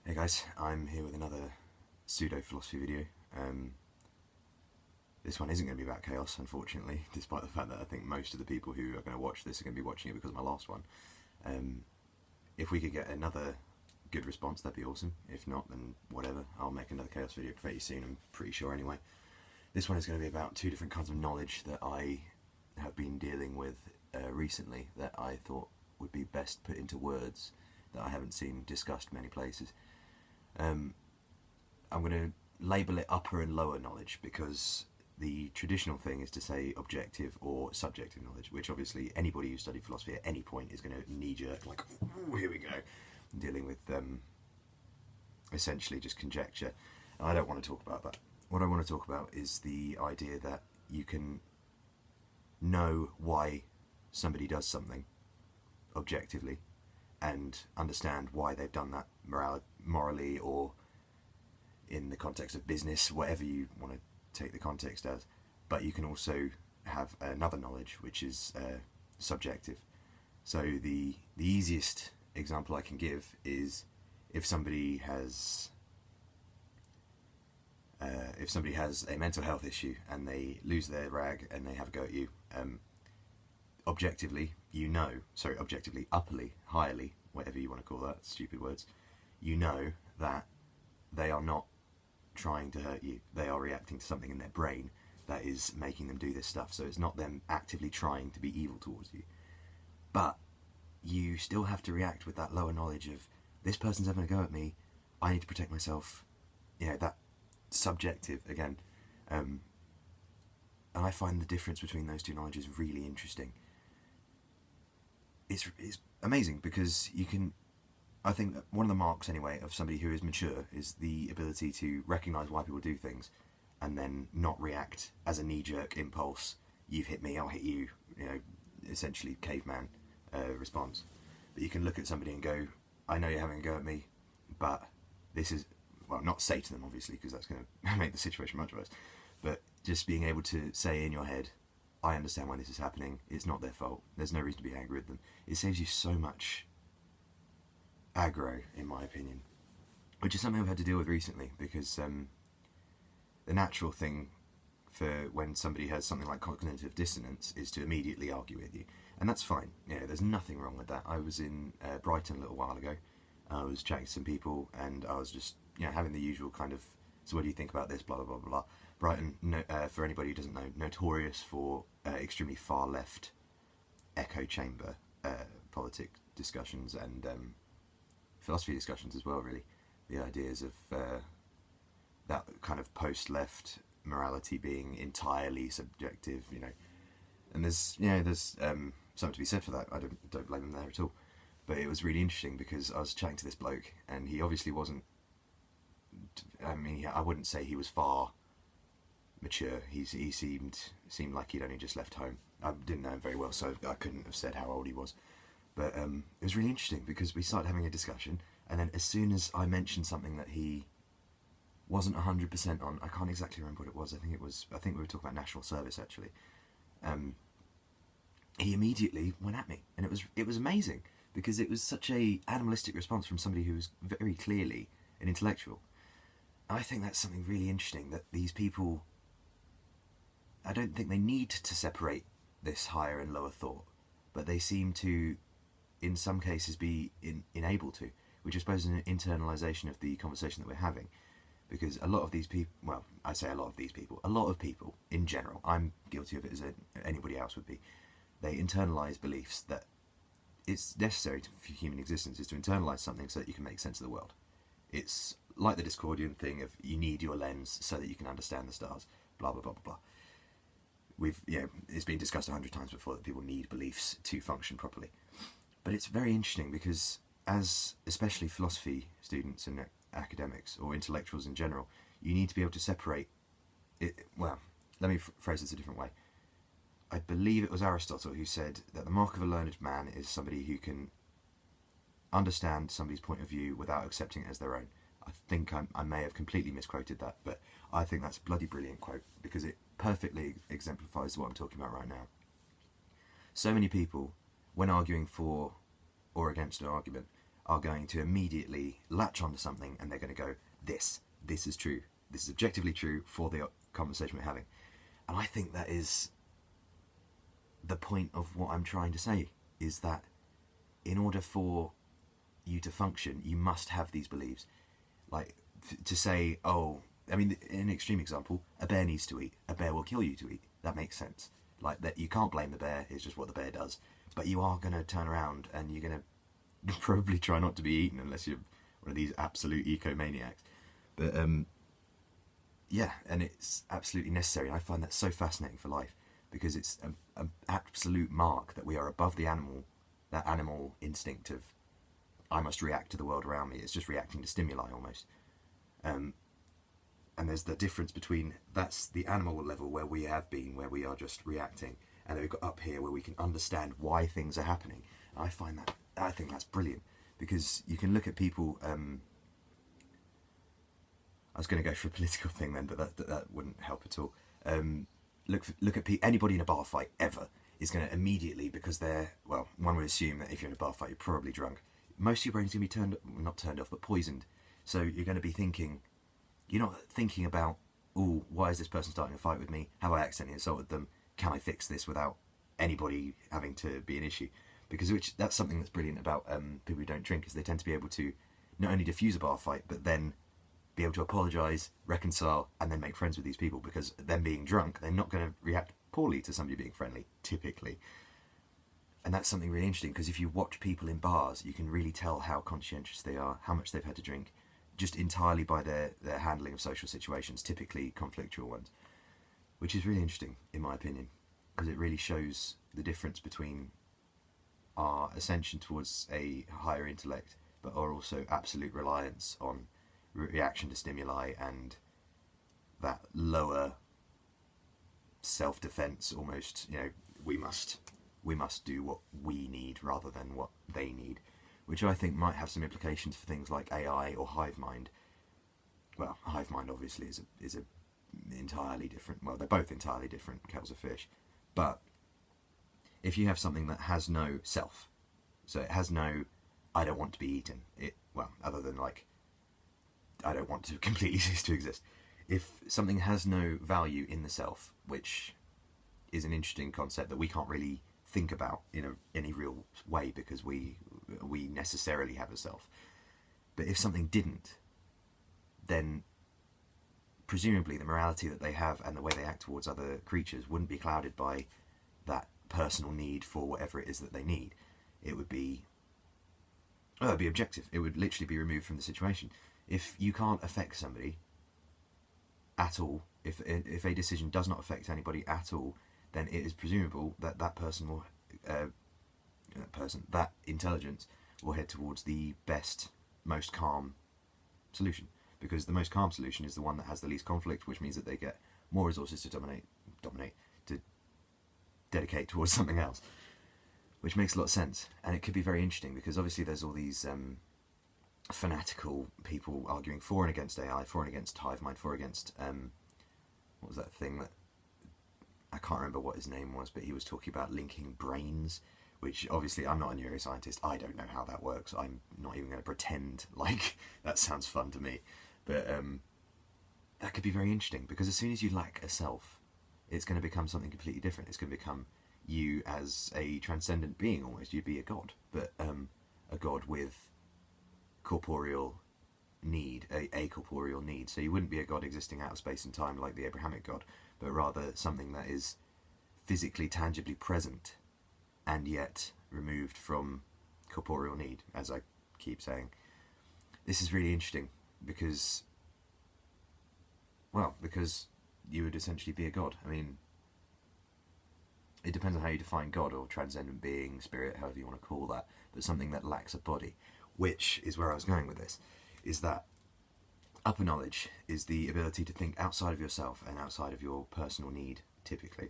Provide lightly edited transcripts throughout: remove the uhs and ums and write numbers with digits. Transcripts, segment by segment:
Hey guys, I'm here with another pseudo-philosophy video. This one isn't going to be about chaos, unfortunately, despite the fact that I think most of the people who are going to watch this are going to be watching it because of my last one. If we could get another good response, that'd be awesome. If not, then whatever, I'll make another chaos video pretty soon, I'm pretty sure anyway. This one is going to be about two different kinds of knowledge that I have been dealing with recently that I thought would be best put into words that I haven't seen discussed many places. I'm going to label it upper and lower knowledge because the traditional thing is to say objective or subjective knowledge, which obviously anybody who studied philosophy at any point is going to knee-jerk, like, ooh, here we go, dealing with essentially just conjecture. And I don't want to talk about that. What I want to talk about is the idea that you can know why somebody does something objectively and understand why they've done that morally or in the context of business, whatever you want to take the context as. But you can also have another knowledge which is subjective. So the easiest example I can give is if somebody has a mental health issue and they lose their rag and they have a go at you, objectively, objectively, upperly, highly, whatever you want to call that, stupid words, you know that they are not trying to hurt you. They are reacting to something in their brain that is making them do this stuff. So it's not them actively trying to be evil towards you. But you still have to react with that lower knowledge of, this person's having a go at me, I need to protect myself. You know, that subjective again. And I find the difference between those two knowledges really interesting. It's amazing because you can, I think that one of the marks anyway of somebody who is mature is the ability to recognise why people do things and then not react as a knee-jerk impulse, you've hit me, I'll hit you, you know, essentially caveman response. But you can look at somebody and go, I know you're having a go at me, but this is, well, not say to them obviously because that's going to make the situation much worse, but just being able to say in your head, I understand why this is happening, it's not their fault, there's no reason to be angry with them. It saves you so much aggro, in my opinion, which is something I've had to deal with recently because the natural thing for when somebody has something like cognitive dissonance is to immediately argue with you, and that's fine. You know, there's nothing wrong with that. I was in Brighton a little while ago. I was chatting to some people and I was just, you know, having the usual kind of, so what do you think about this, blah blah blah blah blah. Brighton, for anybody who doesn't know, notorious for extremely far left echo chamber politic discussions and philosophy discussions as well, really. The ideas of that kind of post-left morality being entirely subjective, you know. And there's something to be said for that. I don't blame them there at all. But it was really interesting because I was chatting to this bloke and he obviously wasn't, I mean, I wouldn't say he was far mature. He seemed like he'd only just left home. I didn't know him very well, so I couldn't have said how old he was. But it was really interesting because we started having a discussion, and then as soon as I mentioned something that he wasn't 100% on, I can't exactly remember what it was. I think we were talking about national service actually. He immediately went at me, and it was amazing because it was such a animalistic response from somebody who was very clearly an intellectual. I think that's something really interesting, that these people, I don't think they need to separate this higher and lower thought, but they seem to, in some cases, be unable to, which I suppose is an internalisation of the conversation that we're having. Because a lot of these people, well, I say a lot of these people, a lot of people in general, I'm guilty of it as anybody else would be, they internalise beliefs that it's necessary for human existence is to internalise something so that you can make sense of the world. It's like the Discordian thing of you need your lens so that you can understand the stars, blah blah blah blah blah. It's been discussed 100 times before that people need beliefs to function properly. But it's very interesting because as especially philosophy students and academics or intellectuals in general, you need to be able to separate it. Well, let me phrase this a different way. I believe it was Aristotle who said that the mark of a learned man is somebody who can understand somebody's point of view without accepting it as their own. I think I may have completely misquoted that, but I think that's a bloody brilliant quote because it perfectly exemplifies what I'm talking about right now. So many people, when arguing for or against an argument, are going to immediately latch onto something and they're going to go, this is true. This is objectively true for the conversation we're having. And I think that is the point of what I'm trying to say, is that in order for you to function, you must have these beliefs. Like, to say, oh, I mean, in an extreme example, a bear needs to eat. A bear will kill you to eat. That makes sense. Like, that you can't blame the bear, it's just what the bear does. But you are going to turn around and you're going to probably try not to be eaten unless you're one of these absolute eco-maniacs. But, yeah, and it's absolutely necessary. I find that so fascinating for life, because it's an absolute mark that we are above the animal, that animal instinct of, I must react to the world around me. It's just reacting to stimuli almost. And there's the difference between, that's the animal level where we have been, where we are just reacting, and then we've got up here where we can understand why things are happening. I think that's brilliant, because you can look at people. I was going to go for a political thing then, but that wouldn't help at all. Look at anybody in a bar fight ever is going to immediately, because they're, well, one would assume that if you're in a bar fight, you're probably drunk. Most of your brain's going to be not turned off, but poisoned. So you're going to be thinking, you're not thinking about, oh, why is this person starting a fight with me? Have I accidentally assaulted them? Can I fix this without anybody having to be an issue? Because that's something that's brilliant about people who don't drink, is they tend to be able to not only diffuse a bar fight, but then be able to apologise, reconcile, and then make friends with these people, because them being drunk, they're not going to react poorly to somebody being friendly, typically. And that's something really interesting, because if you watch people in bars, you can really tell how conscientious they are, how much they've had to drink, just entirely by their handling of social situations, typically conflictual ones, which is really interesting, in my opinion, because it really shows the difference between our ascension towards a higher intellect, but our also absolute reliance on reaction to stimuli and that lower self-defense almost. We must do what we need rather than what they need, which I think might have some implications for things like AI or hive mind. Well, hive mind obviously is a entirely different, well, they're both entirely different kettles of fish. But if you have something that has no self, so it has no, I don't want to be eaten, other than like, I don't want to completely cease to exist. If something has no value in the self, which is an interesting concept that we can't really think about in any real way, because we necessarily have a self. But if something didn't, then presumably the morality that they have and the way they act towards other creatures wouldn't be clouded by that personal need for whatever it is that they need. It would be objective. It would literally be removed from the situation. If you can't affect somebody at all, if a decision does not affect anybody at all, then it is presumable that that person will, that intelligence will head towards the best, most calm solution. Because the most calm solution is the one that has the least conflict, which means that they get more resources to to dedicate towards something else. Which makes a lot of sense. And it could be very interesting, because obviously there's all these fanatical people arguing for and against AI, for and against hive mind, for against what was that thing that I can't remember what his name was, but he was talking about linking brains, which obviously I'm not a neuroscientist, I don't know how that works, I'm not even going to pretend like that sounds fun to me, but that could be very interesting, because as soon as you lack a self, it's going to become something completely different. It's going to become you as a transcendent being almost. You'd be a god, but a god with corporeal need, a corporeal need. So you wouldn't be a god existing out of space and time like the Abrahamic god, but rather something that is physically, tangibly present and yet removed from corporeal need, as I keep saying. This is really interesting because you would essentially be a god. I mean, it depends on how you define God or transcendent being, spirit, however you want to call that, but something that lacks a body, which is where I was going with this, is that upper knowledge is the ability to think outside of yourself and outside of your personal need, typically.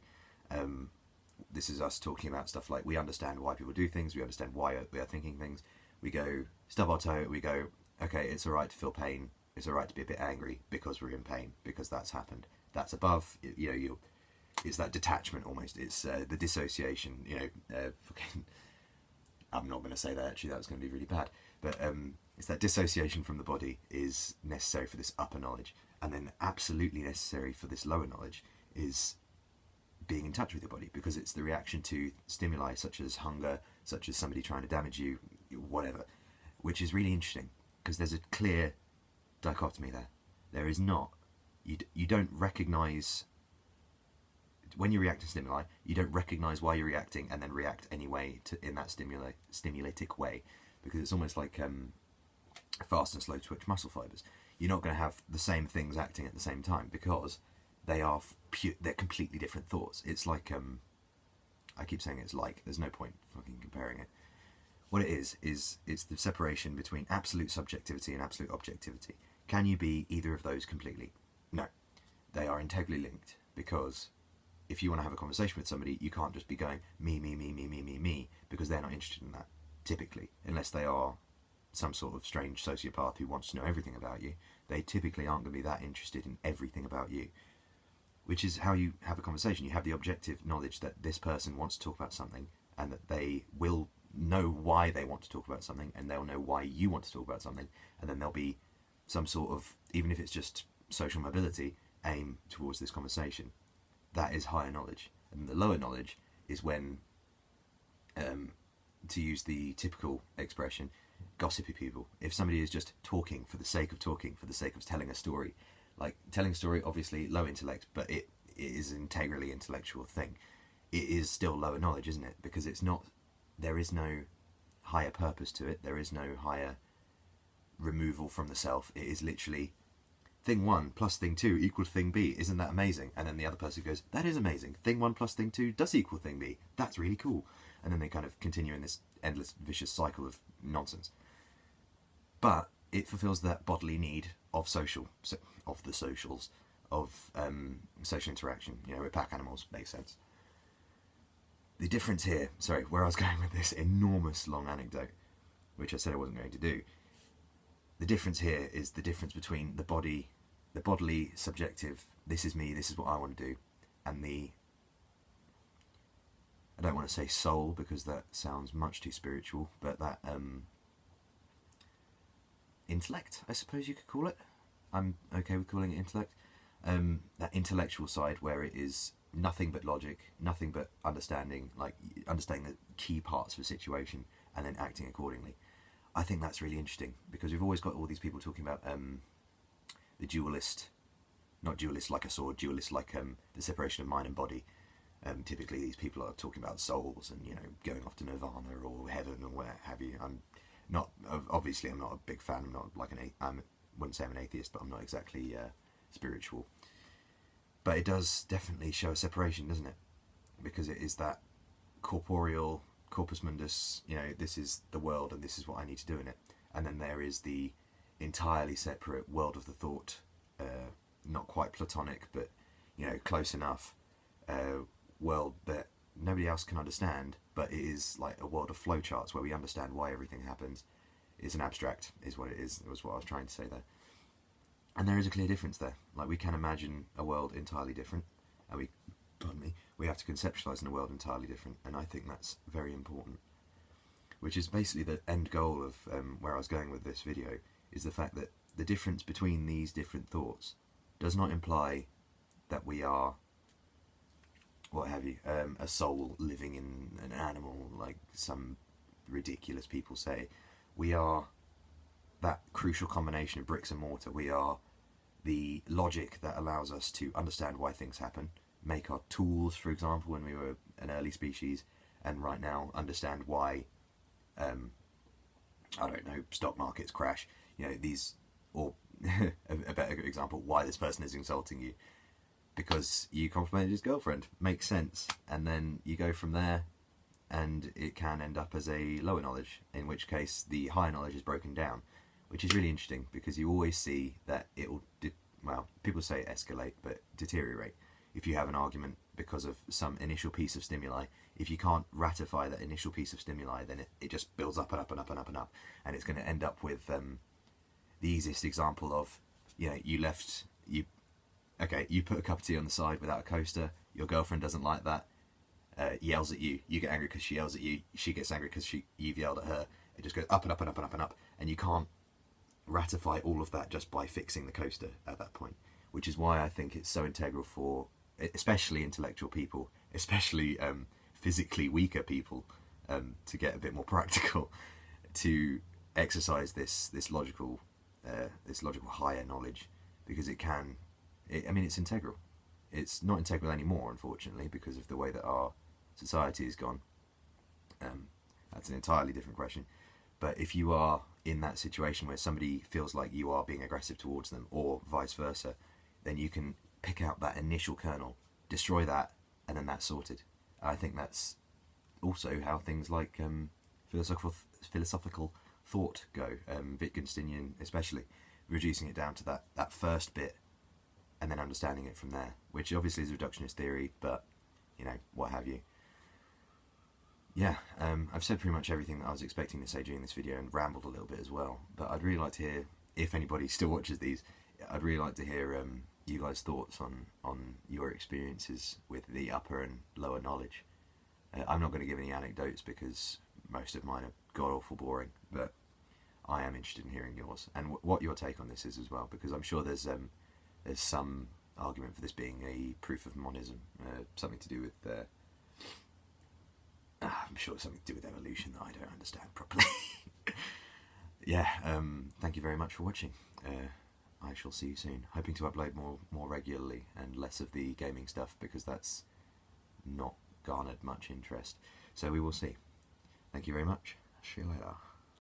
This is us talking about stuff like, we understand why people do things, we understand why we are thinking things, we go, stub our toe, we go, okay, it's alright to feel pain, it's alright to be a bit angry because we're in pain, because that's happened. That's above, it's that detachment almost, it's the dissociation, I'm not going to say that, actually, that's going to be really bad, But it's that dissociation from the body is necessary for this upper knowledge, and then absolutely necessary for this lower knowledge is being in touch with your body, because it's the reaction to stimuli such as hunger, such as somebody trying to damage you, whatever, which is really interesting because there's a clear dichotomy there. There is not. You don't recognise, when you react to stimuli, you don't recognise why you're reacting and then react anyway in that stimulatic way, because it's almost like fast and slow twitch muscle fibres. You're not going to have the same things acting at the same time because they're completely different thoughts. It's like I keep saying it's like, there's no point fucking comparing it. What it is it's the separation between absolute subjectivity and absolute objectivity. Can you be either of those completely? No. They are integrally linked, because if you want to have a conversation with somebody, you can't just be going me, because they're not interested in that, typically, unless they are some sort of strange sociopath who wants to know everything about you. They typically aren't going to be that interested in everything about you, which is how you have a conversation. You have the objective knowledge that this person wants to talk about something, and that they will know why they want to talk about something, and they'll know why you want to talk about something, and then there'll be some sort of, even if it's just social mobility, aim towards this conversation. That is higher knowledge. And the lower knowledge is when, to use the typical expression, gossipy people. If somebody is just talking for the sake of talking, for the sake of telling a story, like telling a story, obviously low intellect, but it is an integrally intellectual thing. It is still lower knowledge, isn't it? Because it's not, there is no higher purpose to it. There is no higher removal from the self. It is literally thing 1 plus thing 2 equals thing B. Isn't that amazing? And then the other person goes, that is amazing. Thing 1 plus thing 2 does equal thing B. That's really cool. And then they kind of continue in this endless vicious cycle of nonsense. But it fulfills that bodily need of social interaction. You know, we're pack animals, makes sense. The difference here, sorry, where I was going with this enormous long anecdote, which I said I wasn't going to do. The difference here is the difference between the bodily subjective, this is me, this is what I want to do, and the, I don't want to say soul because that sounds much too spiritual, but that intellect, I suppose you could call it. I'm okay with calling it intellect. That intellectual side where it is nothing but logic, nothing but understanding, like understanding the key parts of a situation and then acting accordingly. I think that's really interesting because we've always got all these people talking about the dualist, not dualist like a sword, dualist like the separation of mind and body. Typically these people are talking about souls and, you know, going off to nirvana or heaven or where have you. I'm not, obviously I'm not a big fan, I'm not like I wouldn't say I'm an atheist, but I'm not exactly spiritual. But it does definitely show a separation, doesn't it? Because it is that corporeal, corpus mundus, you know, this is the world and this is what I need to do in it. And then there is the entirely separate world of the thought, not quite platonic, but, you know, close enough, world that nobody else can understand, but it is like a world of flowcharts where we understand why everything happens. It's an abstract, is what it is. It was what I was trying to say there. And there is a clear difference there. Like, we can imagine a world entirely different, and we have to conceptualise in a world entirely different, and I think that's very important. Which is basically the end goal of where I was going with this video, is the fact that the difference between these different thoughts does not imply that we are, what have you, a soul living in an animal, like some ridiculous people say. We are that crucial combination of bricks and mortar. We are the logic that allows us to understand why things happen, make our tools, for example, when we were an early species, and right now understand why, I don't know, stock markets crash, you know, these, or a better example, why this person is insulting you. Because you complimented his girlfriend. Makes sense. And then you go from there, and it can end up as a lower knowledge, in which case the higher knowledge is broken down, which is really interesting because you always see that it will, well, people say escalate, but deteriorate. If you have an argument because of some initial piece of stimuli, if you can't ratify that initial piece of stimuli, then it just builds up and up and up and up and up, and it's going to end up with the easiest example of, you know, you put a cup of tea on the side without a coaster, your girlfriend doesn't like that, yells at you, you get angry because she yells at you, she gets angry because you've yelled at her, It just goes up and up and up and up and up, and you can't ratify all of that just by fixing the coaster at that point, which is why I think it's so integral for especially intellectual people, especially physically weaker people, to get a bit more practical, to exercise this logical higher knowledge, because I mean, it's integral. It's not integral anymore, unfortunately, because of the way that our society has gone. That's an entirely different question. But if you are in that situation where somebody feels like you are being aggressive towards them, or vice versa, then you can pick out that initial kernel, destroy that, and then that's sorted. I think that's also how things like philosophical thought go, Wittgensteinian especially, reducing it down to that first bit and then understanding it from there, which obviously is reductionist theory, but, you know, what have you. Yeah, I've said pretty much everything that I was expecting to say during this video, and rambled a little bit as well, but I'd really like to hear, if anybody still watches these, I'd really like to hear you guys' thoughts on your experiences with the upper and lower knowledge. I'm not going to give any anecdotes because most of mine are god-awful boring, but I am interested in hearing yours, and what your take on this is as well, because I'm sure there's some argument for this being a proof of monism, something to do with... I'm sure it's something to do with evolution that I don't understand properly. Yeah, thank you very much for watching. I shall see you soon. Hoping to upload more regularly and less of the gaming stuff, because that's not garnered much interest. So we will see. Thank you very much. See you later.